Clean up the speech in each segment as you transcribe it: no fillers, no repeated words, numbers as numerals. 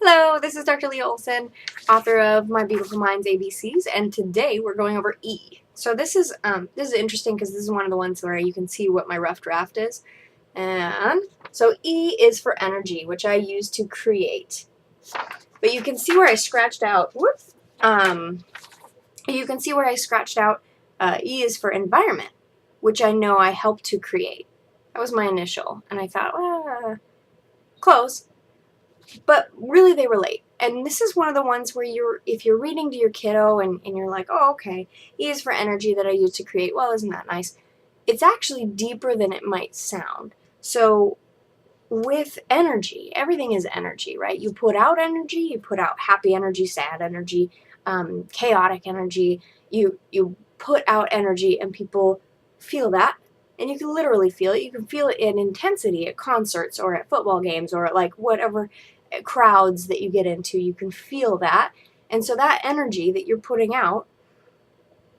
Hello, this is Dr. Leah Olson, author of My Beautiful Mind's ABCs, and today we're going over E. So this is interesting because this is one of the ones where you can see what my rough draft is. And so E is for energy, which I use to create. But you can see where I scratched out. Whoops. You can see where I scratched out. E is for environment, which I know I help to create. That was my initial, and I thought, close. But really they relate. And this is one of the ones where if you're reading to your kiddo and you're like, oh, okay, E is for energy that I use to create. Well, isn't that nice? It's actually deeper than it might sound. So with energy, everything is energy, right? You put out energy, you put out happy energy, sad energy, chaotic energy. You put out energy and people feel that. And you can literally feel it. You can feel it in intensity at concerts or at football games or at like whatever crowds that you get into. You can feel that. And so that energy that you're putting out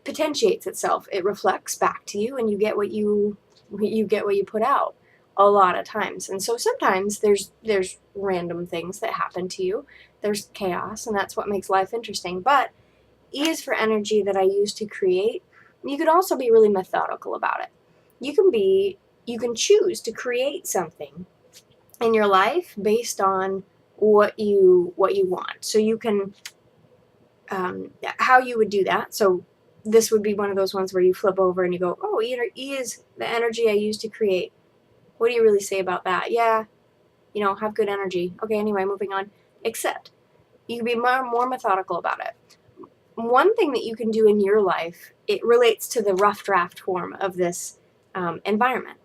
potentiates itself. It reflects back to you and you get what you put out a lot of times. And so sometimes there's random things that happen to you. There's chaos, and that's what makes life interesting. But E is for energy that I use to create. You could also be really methodical about it. You can choose to create something in your life based on what you want. So you can how you would do that. So this would be one of those ones where you flip over and you go, oh, E is the energy I use to create. What do you really say about that? Yeah, have good energy. Okay, anyway, moving on. Except you can be more methodical about it. One thing that you can do in your life, it relates to the rough draft form of this environment.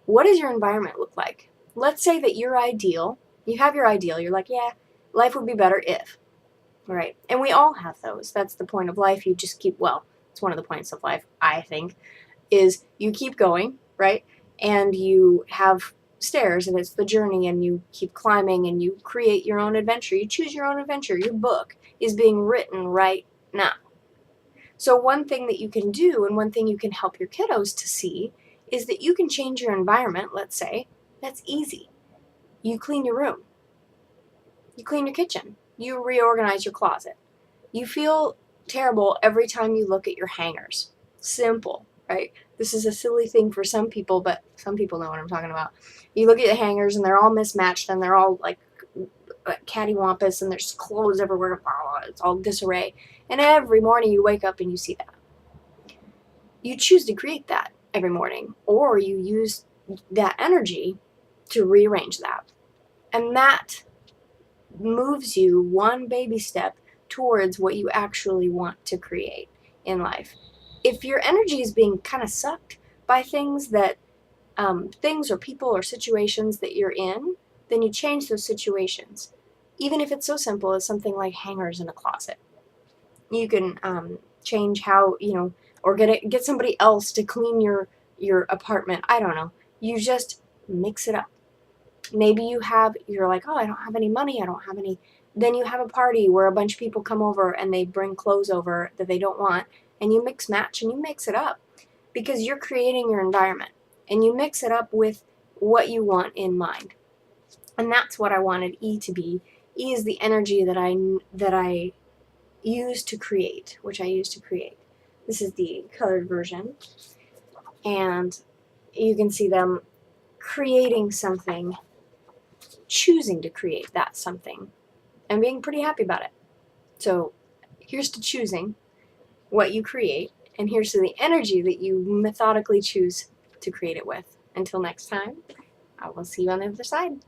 What does your environment look like? Let's say that you have your ideal. You're like, yeah, life would be better if, right? And we all have those. That's the point of life. You just it's one of the points of life, I think, is you keep going, right? And you have stairs, and it's the journey, and you keep climbing, and you create your own adventure. You choose your own adventure. Your book is being written right now. So one thing that you can do, and one thing you can help your kiddos to see, is that you can change your environment, let's say. That's easy. You clean your room. You clean your kitchen. You reorganize your closet. You feel terrible every time you look at your hangers. Simple, right? This is a silly thing for some people, but some people know what I'm talking about. You look at the hangers and they're all mismatched and they're all like cattywampus and there's clothes everywhere. It's all disarray. And every morning you wake up and you see that. You choose to create that every morning, or you use that energy to rearrange that. And that moves you one baby step towards what you actually want to create in life. If your energy is being kind of sucked by things or people or situations that you're in, then you change those situations. Even if it's so simple as something like hangers in a closet. You can change how, or get somebody else to clean your apartment. I don't know. You just mix it up. Maybe you're like, oh, I don't have any money. I don't have any. Then you have a party where a bunch of people come over and they bring clothes over that they don't want. And you mix match and you mix it up because you're creating your environment and you mix it up with what you want in mind. And that's what I wanted E to be. E is the energy that I use to create, which I use to create. This is the colored version. And you can see them creating something, choosing to create that something, and being pretty happy about it. So here's to choosing what you create, and here's to the energy that you methodically choose to create it with. Until next time, I will see you on the other side.